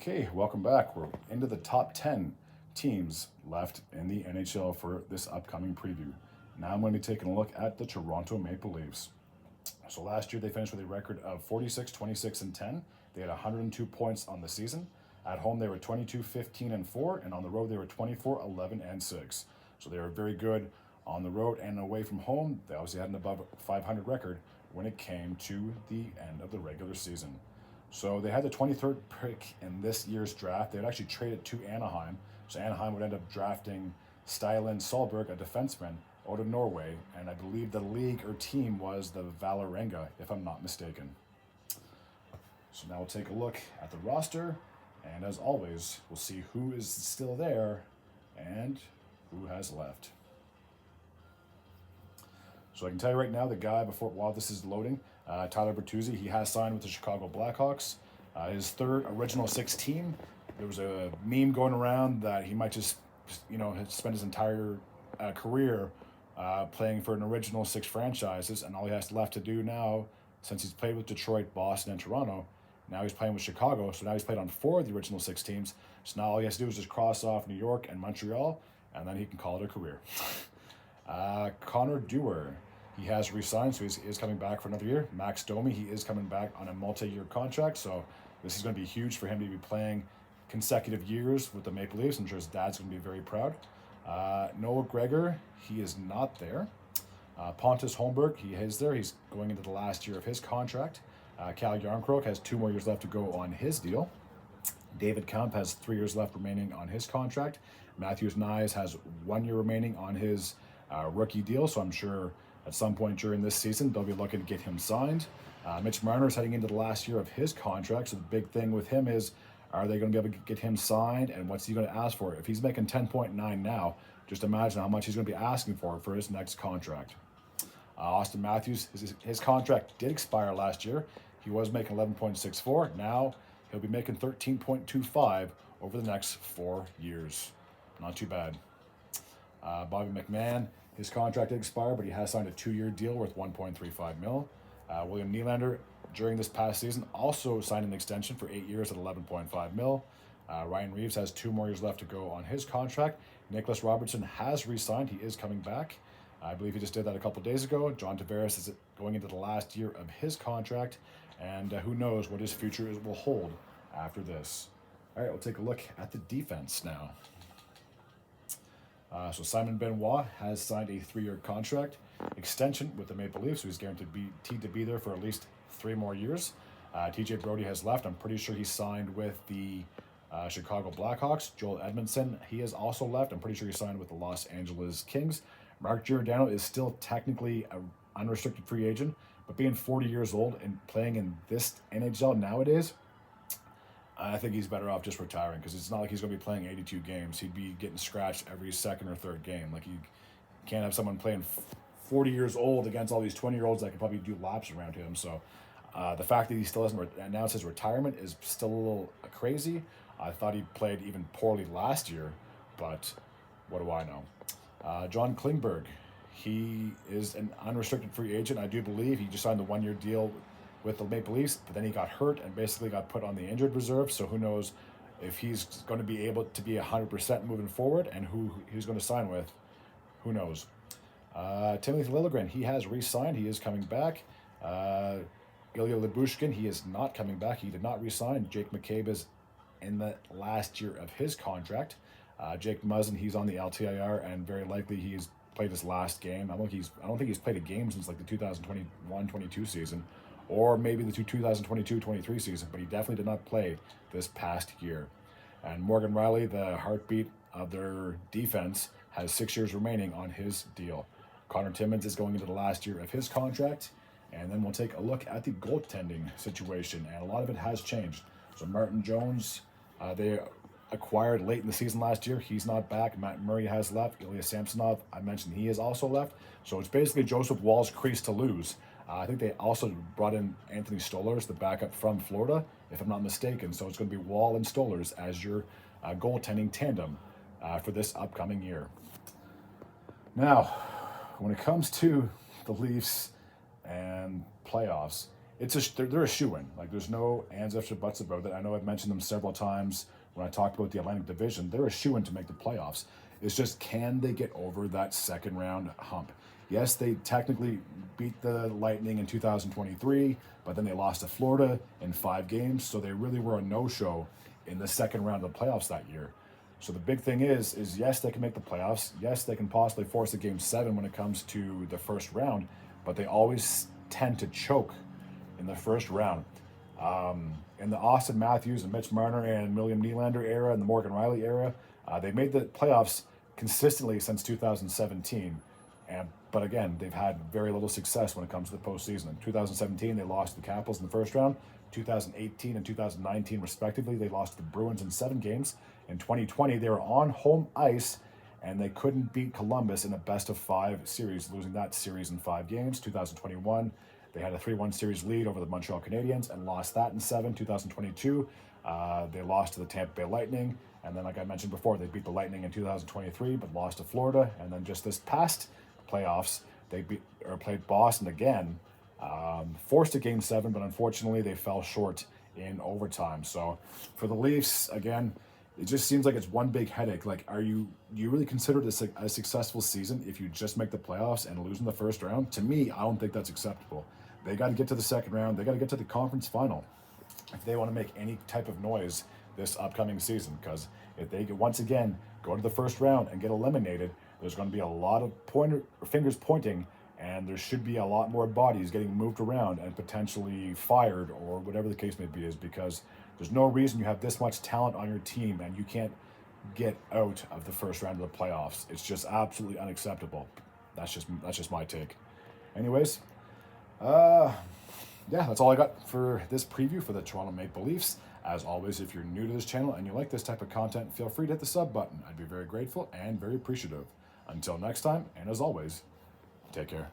Okay, welcome back. We're into the top 10 teams left in the NHL for this upcoming preview. Now I'm going to be taking a look at the Toronto Maple Leafs. So last year they finished with a record of 46, 26, and 10. They had 102 points on the season. At home they were 22, 15, and 4, and on the road they were 24, 11, and 6. So they were very good on the road and away from home. They obviously had an above 500 record when it came to the end of the regular season. So they had the 23rd pick in this year's draft. They had actually traded to Anaheim. So Anaheim would end up drafting Stylen Solberg, a defenseman, out of Norway. And I believe the league or team was the Valerenga, if I'm not mistaken. So now we'll take a look at the roster. And as always, we'll see who is still there and who has left. So I can tell you right now, the guy while this is loading, Tyler Bertuzzi, he has signed with the Chicago Blackhawks. His third original six team. There was a meme going around that he might just spend his entire career playing for an original six franchises, and all he has left to do now, since he's played with Detroit, Boston, and Toronto, now he's playing with Chicago. So now he's played on four of the original six teams. So now all he has to do is just cross off New York and Montreal, and then he can call it a career. Connor Dewar. He has re-signed, so he is coming back for another year. Max Domi, he is coming back on a multi-year contract, so this is going to be huge for him to be playing consecutive years with the Maple Leafs. I'm sure his dad's going to be very proud. Noah Gregor, he is not there. Pontus Holmberg, he is there. He's going into the last year of his contract. Cal Yarncroke has 2 more years left to go on his deal. David Kampf has 3 years left remaining on his contract. Matthews Nyes has 1 year remaining on his rookie deal, so I'm sure at some point during this season they'll be looking to get him signed. Mitch Marner is heading into the last year of his contract, so the big thing with him is, are they going to be able to get him signed, and what's he going to ask for? If he's making 10.9 now, just imagine how much he's going to be asking for his next contract. Austin Matthews, his contract did expire last year. He was making 11.64. Now he'll be making 13.25 over the next 4 years. Not too bad. Bobby McMahon, his contract did expire, but he has signed a 2-year deal worth $1.35 million. William Nylander, during this past season, also signed an extension for 8 years at $11.5 million. Ryan Reeves has 2 more years left to go on his contract. Nicholas Robertson has re-signed. He is coming back. I believe he just did that a couple days ago. John Tavares is going into the last year of his contract, and who knows what his future will hold after this. All right, we'll take a look at the defense now. So Simon Benoit has signed a 3-year contract extension with the Maple Leafs, so he's guaranteed to be there for at least 3 more years. TJ Brody has left. I'm pretty sure he signed with the Chicago Blackhawks. Joel Edmondson, he has also left. I'm pretty sure he signed with the Los Angeles Kings. Mark Giordano is still technically an unrestricted free agent, but being 40 years old and playing in this NHL nowadays, I think he's better off just retiring, because it's not like he's going to be playing 82 games. He'd be getting scratched every second or third game. Like, you can't have someone playing 40 years old against all these 20-year-olds that can probably do laps around him. So the fact that he still hasn't announced his retirement is still a little crazy. I thought he played even poorly last year, but what do I know? John Klingberg, he is an unrestricted free agent, I do believe. He just signed the 1-year deal with the Maple Leafs, but then he got hurt and basically got put on the injured reserve, so who knows if he's going to be able to be 100% moving forward, and who he's going to sign with, who knows. Timothy Liljegren, he has re-signed. He is coming back. Ilya Lyubushkin, he is not coming back. He did not re-sign. Jake McCabe is in the last year of his contract. Jake Muzzin, he's on the LTIR, and very likely he's played his last game. I don't think he's played a game since like the 2021-22 season, or maybe the 2022-23 season, but he definitely did not play this past year. And Morgan Riley, the heartbeat of their defense, has 6 years remaining on his deal. Connor Timmins is going into the last year of his contract, and then we'll take a look at the goaltending situation, and a lot of it has changed. So Martin Jones, they acquired late in the season last year. He's not back. Matt Murray has left. Ilya Samsonov, I mentioned, he has also left. So it's basically Joseph Woll's crease to lose. I think they also brought in Anthony Stolarz, the backup from Florida, if I'm not mistaken. So it's going to be Woll and Stolarz as your goaltending tandem for this upcoming year. Now, when it comes to the Leafs and playoffs, they're a shoo-in. Like, there's no ands, ifs, or buts about it. I know I've mentioned them several times when I talked about the Atlantic Division. They're a shoo-in to make the playoffs. It's just, can they get over that second round hump? Yes, they technically beat the Lightning in 2023, but then they lost to Florida in 5 games, so they really were a no-show in the second round of the playoffs that year. So the big thing is yes, they can make the playoffs. Yes, they can possibly force a game 7 when it comes to the first round, but they always tend to choke in the first round. In the Austin Matthews and Mitch Marner and William Nylander era and the Morgan Riley era, they made the playoffs consistently since 2017. But again, they've had very little success when it comes to the postseason. In 2017, they lost to the Capitals in the first round. 2018 and 2019, respectively, they lost to the Bruins in 7 games. In 2020, they were on home ice, and they couldn't beat Columbus in a best-of-5 series, losing that series in 5 games. 2021, they had a 3-1 series lead over the Montreal Canadiens and lost that in 7. 2022, they lost to the Tampa Bay Lightning. And then, like I mentioned before, they beat the Lightning in 2023, but lost to Florida. And then just this past playoffs, they played Boston again, forced a game 7, but unfortunately they fell short in overtime. So for the Leafs, again, it just seems like it's one big headache. Like, do you really consider this a successful season if you just make the playoffs and lose in the first round? To me, I don't think that's acceptable. They got to get to the second round. They got to get to the conference final if they want to make any type of noise this upcoming season. Because if they once again go to the first round and get eliminated, there's going to be a lot of fingers pointing, and there should be a lot more bodies getting moved around and potentially fired or whatever the case may be, is because there's no reason you have this much talent on your team and you can't get out of the first round of the playoffs. It's just absolutely unacceptable. That's just my take. Anyways, yeah, that's all I got for this preview for the Toronto Maple Leafs. As always, if you're new to this channel and you like this type of content, feel free to hit the sub button. I'd be very grateful and very appreciative. Until next time, and as always, take care.